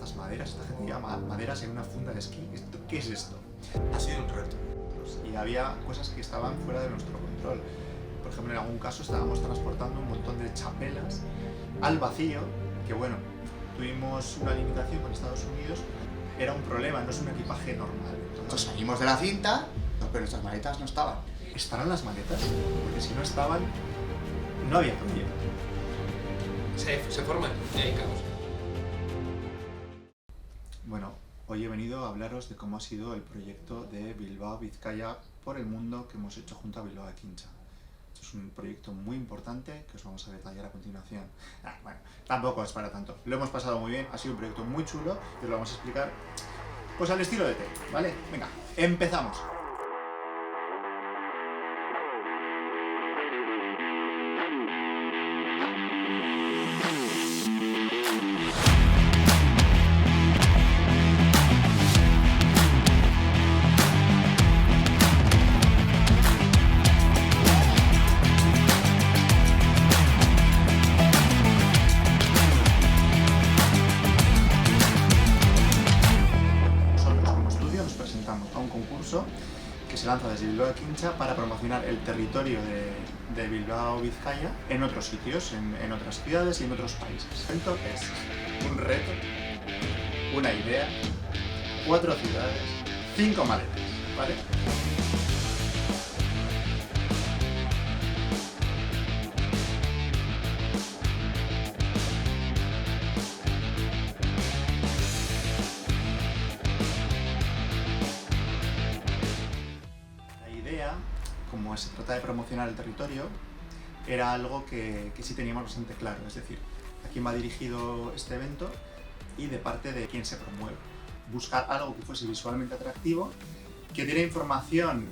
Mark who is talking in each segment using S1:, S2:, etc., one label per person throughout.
S1: las maderas, esta gente lleva maderas en una funda de esquí. ¿Qué es esto?
S2: Ha sido un reto.
S1: Y había cosas que estaban fuera de nuestro control. Por ejemplo, en algún caso estábamos transportando un montón de chapelas al vacío, que bueno, tuvimos una limitación con Estados Unidos, era un problema, no es un equipaje normal.
S3: Entonces salimos de la cinta, pero nuestras maletas no estaban.
S1: ¿Estarán las maletas? Porque si no estaban, no había proyecto.
S4: Se forman y hay caos.
S1: Bueno, hoy he venido a hablaros de cómo ha sido el proyecto de Bilbao Vizcaya por el mundo que hemos hecho junto a Bilbao Ekintza. Esto es un proyecto muy importante que os vamos a detallar a continuación. Bueno, tampoco es para tanto. Lo hemos pasado muy bien, ha sido un proyecto muy chulo y os lo vamos a explicar pues al estilo de T, ¿vale? Venga, empezamos. Que se lanza desde Bilbao Ekintza para promocionar el territorio de Bilbao Vizcaya en otros sitios, en otras ciudades y en otros países. Esto es un reto, una idea, 4 ciudades, 5 maletas, ¿vale? Como se trata de promocionar el territorio, era algo que sí teníamos bastante claro, es decir, a quién va dirigido este evento y de parte de quién se promueve. Buscar algo que fuese visualmente atractivo, que diera información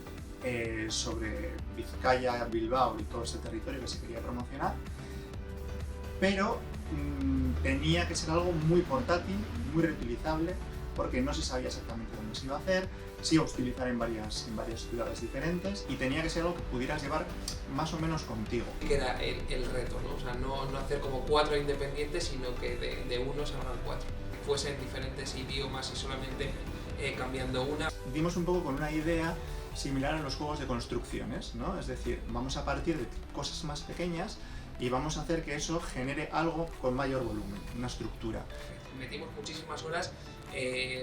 S1: sobre Vizcaya, Bilbao y todo este territorio que se quería promocionar, pero tenía que ser algo muy portátil, muy reutilizable, porque no se sabía exactamente dónde se iba a hacer, se iba a utilizar en varias ciudades diferentes y tenía que ser algo que pudieras llevar más o menos contigo.
S4: Que era el reto, ¿no? O sea, no hacer como 4 independientes, sino que de uno salgan 4. Que fuesen diferentes idiomas y solamente cambiando una.
S1: Dimos un poco con una idea similar a los juegos de construcciones, ¿no? Es decir, vamos a partir de cosas más pequeñas y vamos a hacer que eso genere algo con mayor volumen, una estructura.
S4: Metimos muchísimas horas,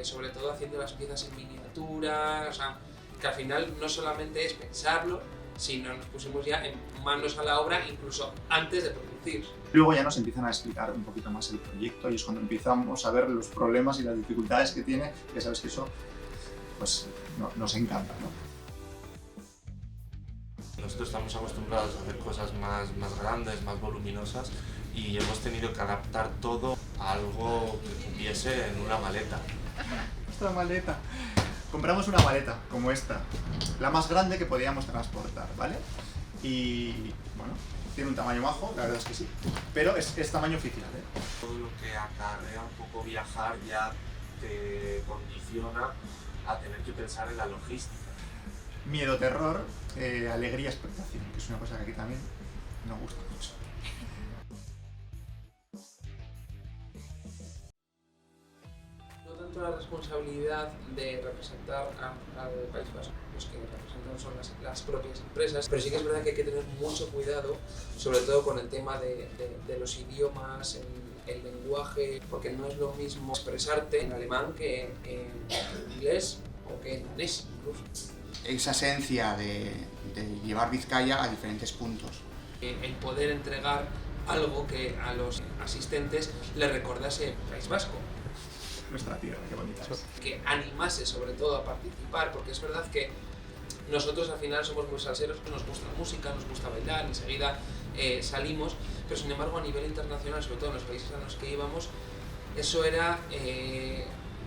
S4: sobre todo haciendo las piezas en miniatura, o sea, que al final no solamente es pensarlo, sino nos pusimos ya en manos a la obra incluso antes de producir.
S1: Luego ya nos empiezan a explicar un poquito más el proyecto y es cuando empezamos a ver los problemas y las dificultades que tiene, ya sabes que eso pues nos encanta, ¿no?
S2: Nosotros estamos acostumbrados a hacer cosas más grandes, más voluminosas y hemos tenido que adaptar todo a algo que cupiese en una maleta.
S1: Esta maleta. Compramos una maleta como esta, la más grande que podíamos transportar, ¿vale? Y bueno, tiene un tamaño majo, la verdad es que sí, pero es tamaño oficial, ¿eh?
S2: Todo lo que acarrea un poco viajar ya te condiciona a tener que pensar en la logística.
S1: Miedo, terror, alegría, expectación, que es una cosa que aquí también nos gusta mucho.
S4: No tanto la responsabilidad de representar al País Vasco, los que representan son las propias empresas, pero sí que es verdad que hay que tener mucho cuidado, sobre todo con el tema de los idiomas, el lenguaje, porque no es lo mismo expresarte en alemán que en inglés o que en danés incluso.
S3: Esa esencia de llevar Vizcaya a diferentes puntos.
S4: El poder entregar algo que a los asistentes les recordase el País Vasco.
S1: Nuestra tierra, qué bonita es.
S4: Que animase sobre todo a participar, porque es verdad que nosotros al final somos muy salseros, nos gusta la música, nos gusta bailar, enseguida salimos, pero sin embargo a nivel internacional, sobre todo en los países a los que íbamos, eso era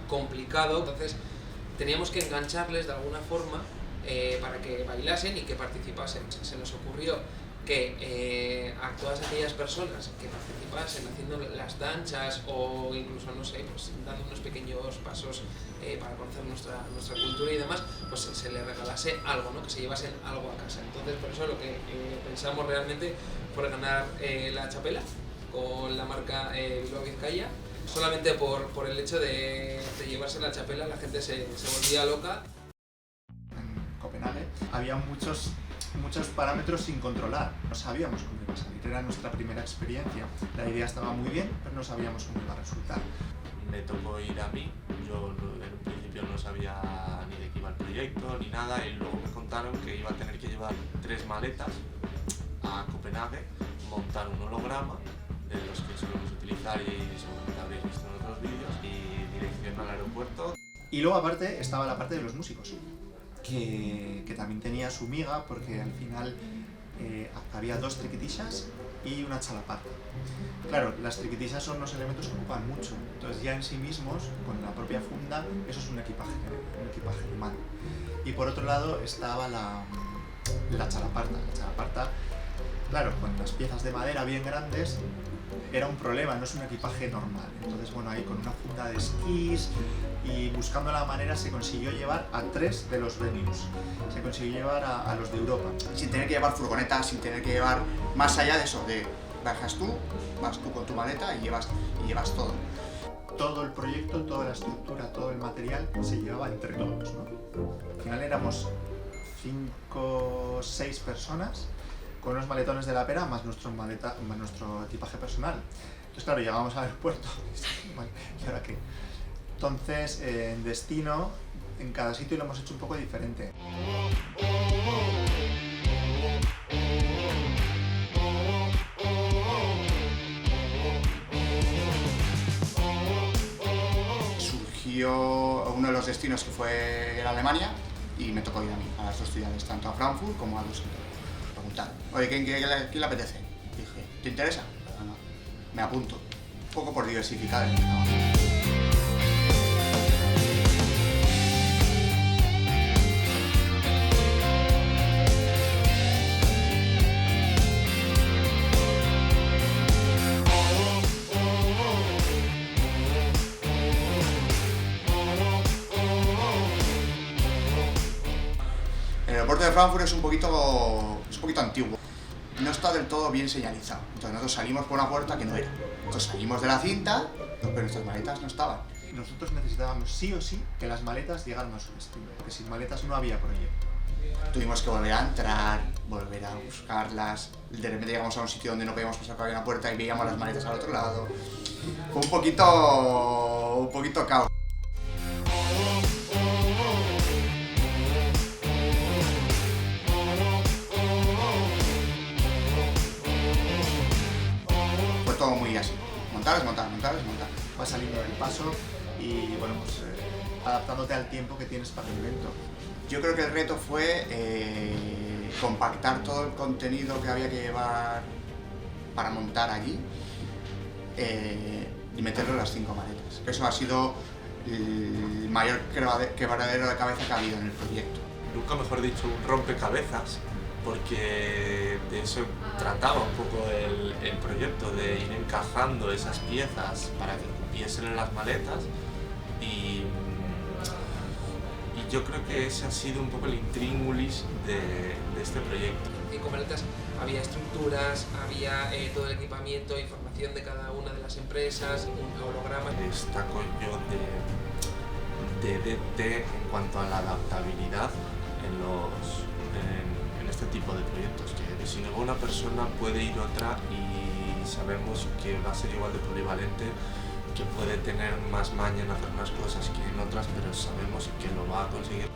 S4: complicado, entonces teníamos que engancharles de alguna forma para que bailasen y que participasen. Se nos ocurrió que a todas aquellas personas que participasen haciendo las danchas o incluso, no sé, pues dando unos pequeños pasos para conocer nuestra cultura y demás, pues se les regalase algo, ¿no? Que se llevasen algo a casa. Entonces, por eso lo que pensamos realmente fue ganar la chapela con la marca Bilbao Vizcaya Solamente por el hecho de llevarse la chapela la gente se volvía loca.
S1: En Copenhague había muchos parámetros sin controlar, no sabíamos cómo iba a salir, era nuestra primera experiencia, la idea estaba muy bien, pero no sabíamos cómo iba a resultar.
S2: Me tocó ir a mí, yo en un principio no sabía ni de qué iba el proyecto ni nada, y luego me contaron que iba a tener que llevar 3 maletas a Copenhague, montar un holograma de los que solemos utilizar y seguramente habréis visto en otros vídeos, y dirección al aeropuerto.
S1: Y luego aparte estaba la parte de los músicos, que también tenía su miga, porque al final había 2 triquitishas y una chalaparta. Claro, las triquitishas son unos elementos que ocupan mucho, entonces ya en sí mismos, con la propia funda, eso es un equipaje de mano. Y por otro lado estaba la chalaparta. La chalaparta, claro, con las piezas de madera bien grandes, era un problema, no es un equipaje normal. Entonces, bueno, ahí con una funda de esquís y buscando la manera se consiguió llevar a 3 de los venues. Se consiguió llevar a los de Europa.
S3: Sin tener que llevar furgonetas, sin tener que llevar más allá de eso, de bajas tú, vas tú con tu maleta y llevas todo.
S1: Todo el proyecto, toda la estructura, todo el material se llevaba entre todos, ¿no? Al final éramos 5 o 6 personas con unos maletones de la pera más nuestro equipaje personal. Entonces, claro, llegamos al aeropuerto. Bueno, ¿y ahora qué? Entonces, en destino, en cada sitio lo hemos hecho un poco diferente.
S3: Surgió uno de los destinos que fue en Alemania y me tocó ir a mí, a las 2 ciudades, tanto a Frankfurt como a Düsseldorf. Preguntar, oye, ¿quién le apetece? Dije, ¿te interesa? No, me apunto. Un poco por diversificar el trabajo. El aeropuerto de Frankfurt es un poquito antiguo, no está del todo bien señalizado, entonces nosotros salimos por una puerta que no era, entonces salimos de la cinta, pero nuestras maletas no estaban.
S1: Nosotros necesitábamos sí o sí que las maletas llegaran a su destino, porque sin maletas no había proyecto.
S3: Tuvimos que volver a entrar, volver a buscarlas, de repente llegamos a un sitio donde no podíamos pasar por una puerta y veíamos las maletas al otro lado. Fue un poquito caos. Fue todo muy así, montar.
S1: Va saliendo del paso y bueno, pues adaptándote al tiempo que tienes para el evento.
S3: Yo creo que el reto fue compactar todo el contenido que había que llevar para montar allí y meterlo en las 5 maletas. Eso ha sido el mayor quebradero de cabeza que ha habido en el proyecto.
S2: Nunca mejor dicho, un rompecabezas, porque de eso trataba un poco el proyecto, de ir encajando esas piezas para que cupiesen en las maletas, y yo creo que ese ha sido un poco el intríngulis de este proyecto.
S4: En 5 maletas había estructuras, había todo el equipamiento, información de cada una de las empresas, un holograma.
S2: Destaco yo de DT en cuanto a la adaptabilidad en este tipo de proyectos, que si no va una persona puede ir otra y sabemos que va a ser igual de polivalente, que puede tener más maña en hacer unas cosas que en otras, pero sabemos que lo va a conseguir.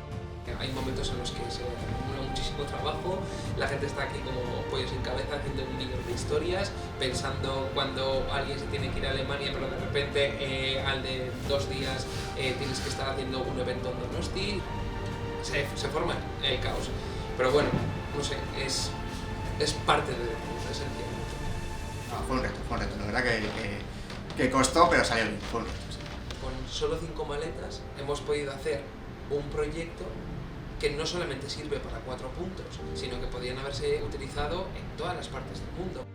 S4: Hay momentos en los que se acumula muchísimo trabajo, la gente está aquí como pollos sin cabeza haciendo un millón de historias, pensando cuando alguien se tiene que ir a Alemania, pero de repente al de 2 días tienes que estar haciendo un evento en Donosti, se forma el caos. Pero bueno, no sé, es parte de la esencia.
S3: No, fue un reto, la verdad que costó, pero salió bien, fue un reto. Sí.
S4: Con solo 5 maletas hemos podido hacer un proyecto que no solamente sirve para 4 puntos, sino que podían haberse utilizado en todas las partes del mundo.